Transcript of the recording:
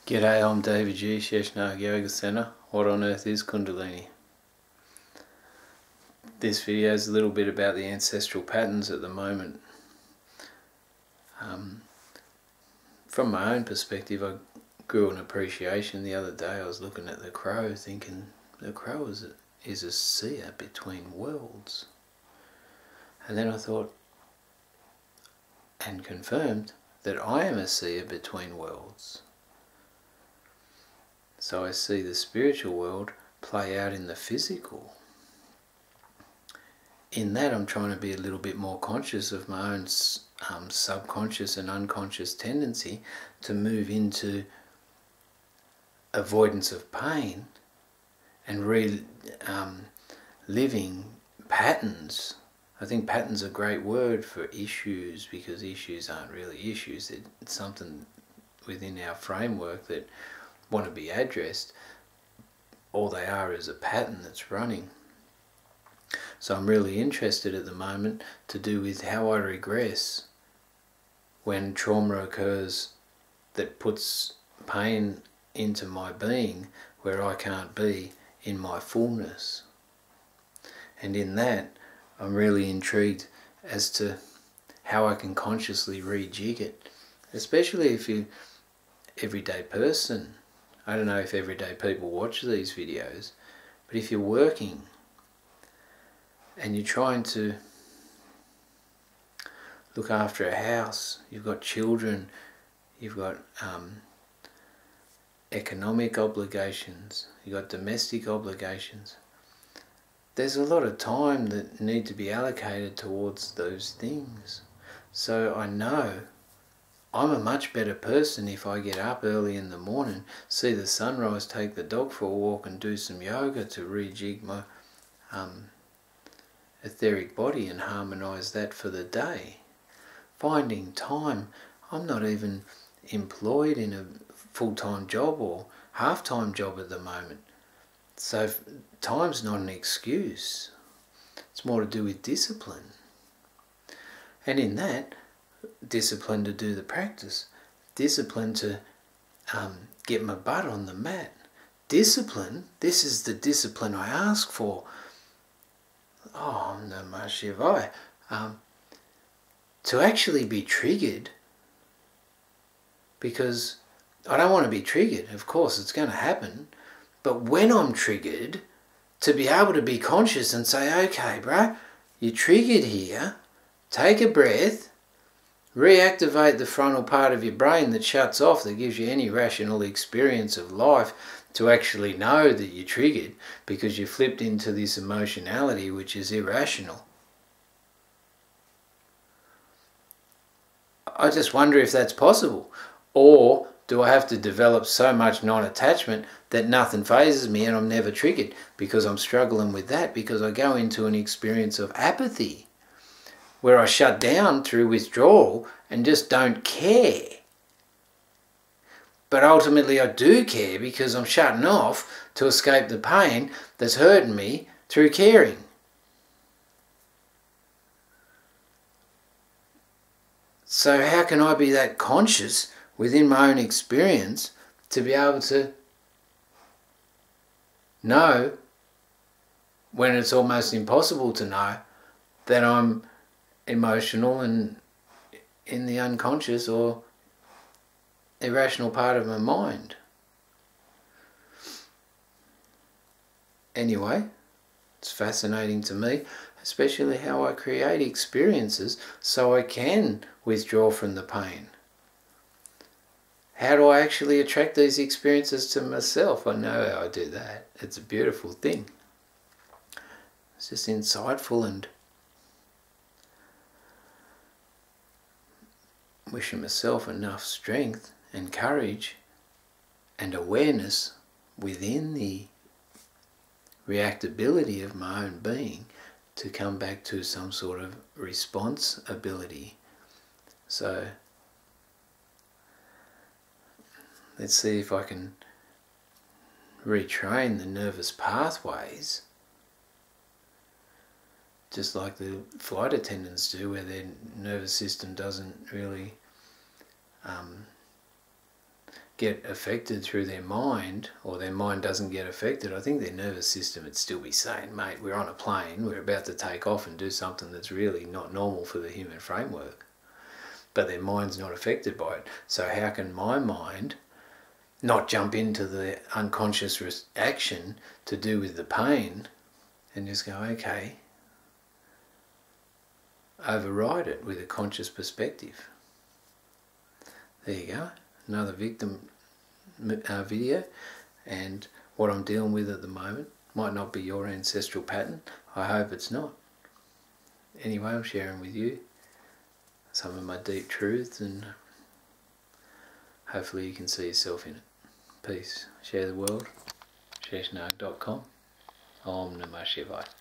G'day, I'm omdevaji, Sheshnag Yoga Center. What on earth is Kundalini? This video is a little bit about the ancestral patterns at the moment. From my own perspective, I grew an appreciation the other day. I was looking at the crow thinking the crow is a seer between worlds. And then I thought and confirmed that I am a seer between worlds. So I see the spiritual world play out in the physical. In that I'm trying to be a little bit more conscious of my own subconscious and unconscious tendency to move into avoidance of pain and living patterns. I think patterns are a great word for issues, because issues aren't really issues. It's something within our framework that want to be addressed. All they are is a pattern that's running. So I'm really interested at the moment to do with how I regress when trauma occurs that puts pain into my being where I can't be in my fullness. And in that I'm really intrigued as to how I can consciously rejig it, especially if you're an everyday person. I don't know if everyday people watch these videos, but if you're working and you're trying to look after a house, you've got children, you've got economic obligations, you've got domestic obligations, there's a lot of time that need to be allocated towards those things. So I know I'm a much better person if I get up early in the morning, see the sunrise, take the dog for a walk and do some yoga to rejig my etheric body and harmonise that for the day. Finding time. I'm not even employed in a full-time job or half-time job at the moment. So time's not an excuse. It's more to do with discipline. And in that, discipline to do the practice, discipline to get my butt on the mat, discipline, this is the discipline I ask for. Oh, Namah Shivaya. To actually be triggered, because I don't want to be triggered, of course it's going to happen, but when I'm triggered, to be able to be conscious and say, okay bro, you're triggered here, take a breath, reactivate the frontal part of your brain that shuts off, that gives you any rational experience of life, to actually know that you're triggered because you flipped into this emotionality which is irrational. I just wonder if that's possible. Or do I have to develop so much non-attachment that nothing phases me and I'm never triggered? Because I'm struggling with that, because I go into an experience of apathy where I shut down through withdrawal and just don't care. But ultimately I do care because I'm shutting off to escape the pain that's hurting me through caring. So how can I be that conscious within my own experience to be able to know, when it's almost impossible to know, that I'm emotional and in the unconscious or irrational part of my mind? Anyway, it's fascinating to me, especially how I create experiences so I can withdraw from the pain. How do I actually attract these experiences to myself? I know how I do that. It's a beautiful thing. It's just insightful, and wishing myself enough strength and courage and awareness within the reactability of my own being to come back to some sort of response ability. So let's see if I can retrain the nervous pathways, just like the flight attendants do, where their nervous system doesn't really get affected through their mind, or their mind doesn't get affected, I think their nervous system would still be saying, mate, we're on a plane, we're about to take off and do something that's really not normal for the human framework. But their mind's not affected by it. So how can my mind not jump into the unconscious action to do with the pain and just go, okay, override it with a conscious perspective? There you go, another victim video. And what I'm dealing with at the moment might not be your ancestral pattern. I hope it's not. Anyway, I'm sharing with you some of my deep truths, and hopefully you can see yourself in it. Peace. Share the world. Sheshnag.com. Om Namah Shivaya.